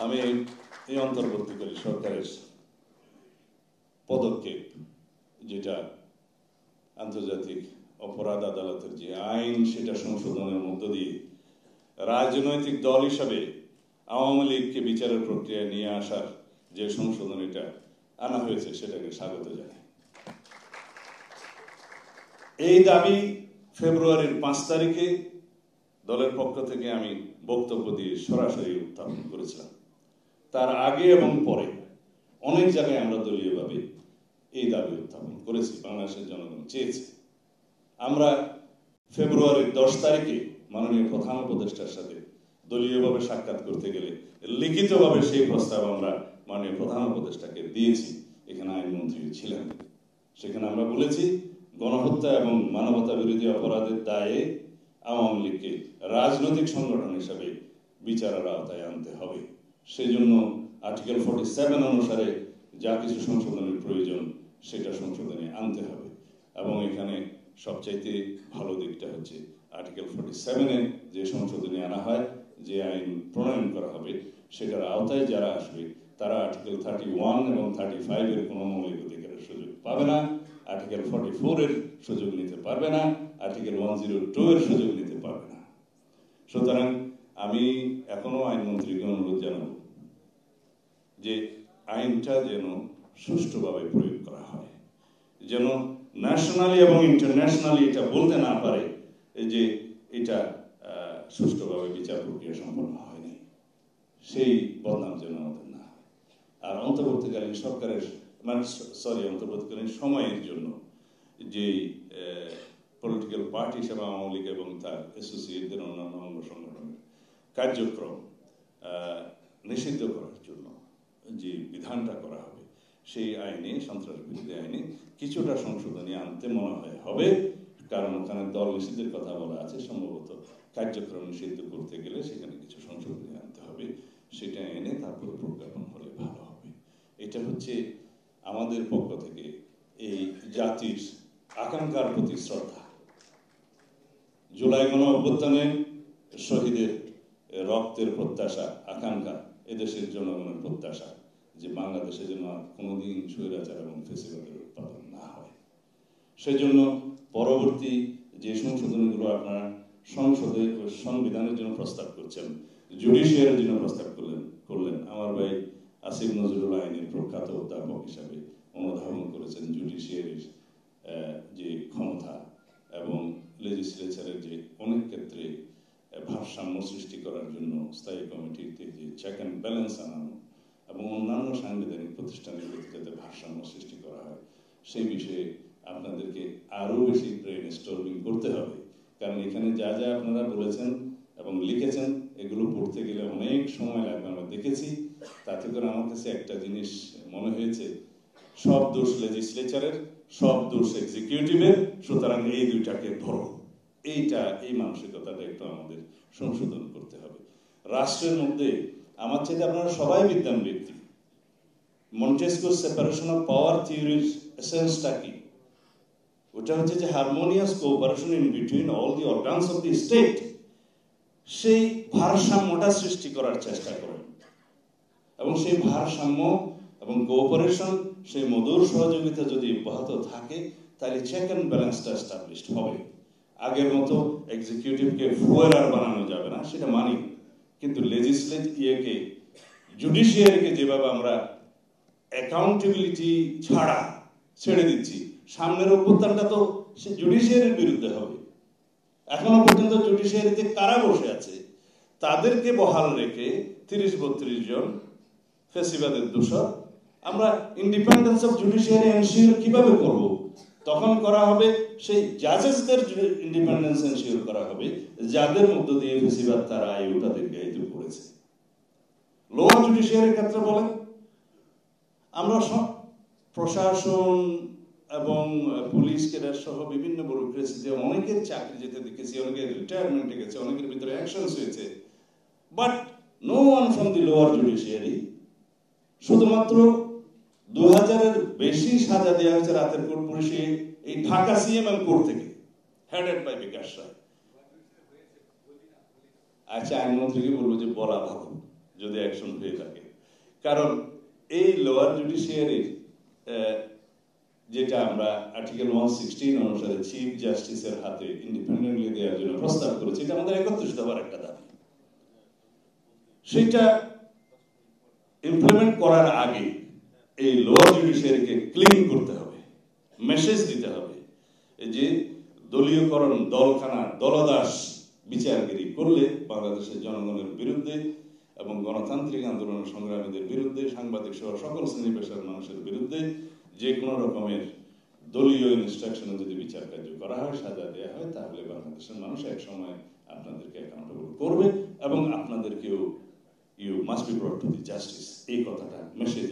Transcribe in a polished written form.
আমি এই অন্তর্বর্তীকালী সরকারের পদক্ষেপ, যেটা আন্তর্জাতিক অপরাধ আদালতের যে আইন, সেটা সংশোধনের মধ্য দিয়ে রাজনৈতিক দল হিসাবে আওয়ামী লীগকে বিচারের প্রক্রিয়ায় নিয়ে আসার যে সংশোধন এটা আনা হয়েছে, সেটাকে স্বাগত জানাই। এই দাবি ফেব্রুয়ারির 5 তারিখে দলের পক্ষ থেকে আমি বক্তব্য দিয়ে সরাসরি উত্থাপন করেছিলাম। তার আগে এবং পরে অনেক জায়গায় আমরা দলীয়ভাবে এই দাবি উত্থাপন করেছি, বাংলাদেশের জনগণ চেয়েছে। আমরা ফেব্রুয়ারির 10 তারিখে মাননীয় প্রধান উপদেষ্টার সাথে দলীয়ভাবে সাক্ষাৎ করতে গেলে লিখিতভাবে সেই প্রস্তাব আমরা মাননীয় প্রধান উপদেষ্টাকে দিয়েছি। এখানে আইনমন্ত্রী ছিলেন। সেখানে আমরা বলেছি, গণহত্যা এবং মানবতা বিরোধী অপরাধের দায়ে আওয়ামী লীগকে রাজনৈতিক সংগঠন হিসাবে বিচারের আওতায় আনতে হবে। সেই জন্য আর্টিকেল 47 অনুসারে যা কিছু সংশোধনের প্রয়োজন সেটা সংশোধনে আনতে হবে। এবং এখানে সবচাইতে ভালো দিকটা হচ্ছে আর্টিকেল 47-এ যে সংশোধনী আনা হয়, যে আইন প্রণয়ন করা হবে, সেটার আওতায় যারা আসবে তারা আর্টিকেল 31 এবং 35-এর কোনো মৌলিক অধিকারের সুযোগ পাবে না, আর্টিকেল 44-এর সুযোগ নিতে পারবে না, আর্টিকেল 102-এর সুযোগ নিতে পারবে না। সুতরাং আমি এখনো আইনমন্ত্রীকে অনুরোধ জানাবো যে আইনটা যেন সুষ্ঠুভাবে প্রয়োগ করা হয়, যেন ন্যাশনালি এবং ইন্টারন্যাশনালি এটা বলতে না পারে যে এটা সুষ্ঠুভাবে বিচার প্রক্রিয়া সম্পন্ন হয়নি। সেই বদনাম যেন আমাদের না হয়। আর অন্তর্বর্তীকালীন সরকারের অন্তর্বর্তীকালীন সময়ের জন্য যে পলিটিক্যাল পার্টি হিসেবে আওয়ামী লীগ এবং তার অ্যাসোসিয়েটদের অন্যান্য অঙ্গ সংগঠনের কার্যক্রম নিষিদ্ধ করার জন্য যে বিধানটা করা হবে, সেই আইনে, সন্ত্রাস বিরোধী আইনে কিছুটা সংশোধনী আনতে মনে হয় হবে। কারণ ওখানে দল নিষিদ্ধের কথা বলা আছে, সম্ভবত কার্যক্রম নিষিদ্ধ করতে গেলে সেখানে কিছু সংশোধনী আনতে হবে। সেটা এনে তারপরে প্রজ্ঞাপন হলে ভালো হবে। এটা হচ্ছে আমাদের পক্ষ থেকে এই জাতির আকাঙ্ক্ষার প্রতি শ্রদ্ধা। জুলাই গণ অভ্যুত্থানে শহীদের রক্তের প্রত্যাশা, আকাঙ্ক্ষা, এদেশের জনগণের প্রত্যাশা যে বাংলাদেশে যেন আর কোনোদিন স্বৈরাচার এবং ফ্যাসিবাদের উৎপাদন না হয়। সেজন্য পরবর্তী যে সংশোধনীগুলো আপনারা সংসদে সংবিধানের জন্য প্রস্তাব করছেন, জুডিশিয়ারির জন্য প্রস্তাব করলেন, আমার ভাই আসিফ নজরুল আইনের প্রখ্যাত অধ্যাপক হিসাবে অনুধাবন করেছেন জুডিশিয়ারির যে ক্ষমতা এবং লেজিসলেচারের যে অনেক ক্ষেত্রে ভারসাম্য সৃষ্টি করার জন্য স্থায়ী কমিটিতে যে চেক অ্যান্ড ব্যালেন্স আনানো এবং অন্যান্য সাংবিধানিক প্রতিষ্ঠানের প্রতি যাতে ভারসাম্য সৃষ্টি করা হয়, সেই বিষয়ে আপনাদেরকে আরো বেশি ব্রেন স্টর্মিং করতে হবে। কারণ এখানে যা যা আপনারা বলেছেন এবং লিখেছেন, এগুলো পড়তে গেলে অনেক সময় লাগবে। আমরা দেখেছি। তাতে করে আমার কাছে একটা জিনিস মনে হয়েছে, সব দোষ লেজিসলেচারের, সব দোষ এক্সিকিউটিভের, সুতরাং এই দুইটাকে ধরো। এই মানসিকতাটা একটু আমাদের সংশোধন করতে হবে। রাষ্ট্রের মধ্যে আমার চাইতে আপনারা সবাই বিদ্বান ব্যক্তি। মন্টেস্কোর সেপারেশন অফ পাওয়ার থিওরির এসেন্সটা কি? ওটা হচ্ছে যে harmonious cooperation in between all the organs of the state. সেই ভারসাম্যটা সৃষ্টি করার চেষ্টা করেন এবং সেই ভারসাম্য এবং কোঅপারেশন, সেই মধুর সহযোগিতা যদি অব্যাহত থাকে, তাহলে চেক অ্যান্ড ব্যালেন্সটা এস্টাবলিশড হবে। আগের মতো এক্সিকিউটিভকে ফুয়ারার বানানো যাবে না, সেটা মানি। কিন্তু জুডিশিয়ারিকে যেভাবে আমরা অ্যাকাউন্টেবিলিটি ছাড়া ছেড়ে দিচ্ছি, সামনের অভ্যুত্থানটা তো সে জুডিশিয়ারির বিরুদ্ধে হবে। এখনো পর্যন্ত জুডিশিয়ারিতে কারা বসে আছে, তাদেরকে বহাল রেখে 30-32 জন ফ্যাসিবাদের দোষর আমরা ইন্ডিপেন্ডেন্স অফ জুডিশিয়ারি এনশিওর কিভাবে করব? তখন করা হবে সেই জাজেসদের ইন্ডিপেন্ডেন্স এনশিওর করা হবে, যাদের মধ্য দিয়ে ফ্যাসিবাদ তার আয়ুটা দীর্ঘায়িত করেছে। লোয়ার জুডিশিয়ারির ক্ষেত্রে বলেন, আমরা প্রশাসন এবং পুলিশ ক্যাডার সহ বিভিন্ন ব্যুরোক্রেসিতে অনেকের চাকরি যেতে দেখেছি, অনেকের রিটায়ারমেন্টে গেছে, অনেকের ভিতরে অ্যাকশনস হয়েছে। But no one from the lower judiciary, শুধুমাত্র 2000-এর বেশি সাজা দেওয়া হয়েছে রাতের কোর্ট পুলিশে এই ঢাকা সিএমএম কোর্ট থেকে, হেডেড বাই বিকাশ রায়। আচ্ছা, আইনমন্ত্রীকে বলবো যে বলা ভালো, যদি অ্যাকশন হয়ে থাকে। কারণ এই লোয়ার জুডিশিয়ারির যেটা আমরা আর্টিকেল 116 অনুসারে চিফ জাস্টিসের হাতে ইন্ডিপেন্ডেন্টলি দেওয়ার জন্য প্রস্তাব করেছি, এটা আমাদের 31 দফার একটা দাবি। সেটা ইমপ্লিমেন্ট করার আগে এই লোয়ার জুডিশিয়ারিকে ক্লিন করতে হবে, মেসেজ দিতে হবে যে দলীয়করণ, দলখানা, দলদাস বিচারগিরি করলে বাংলাদেশের জনগণের বিরুদ্ধে এবং গণতান্ত্রিক আন্দোলনের সংগ্রামীদের বিরুদ্ধে, সাংবাদিক সহ সকল শ্রেণী পেশার মানুষের বিরুদ্ধে যে কোনো রকমের দলীয় ইনস্ট্রাকশনে যদি বিচার কার্য করা হয়, সাজা দেওয়া হয়, তাহলে বাংলাদেশের মানুষ এক সময় আপনাদেরকে অ্যাকাউন্টেবল করবে এবং আপনাদেরকেও you must be brought to the justice, এই কথাটা মেসেজ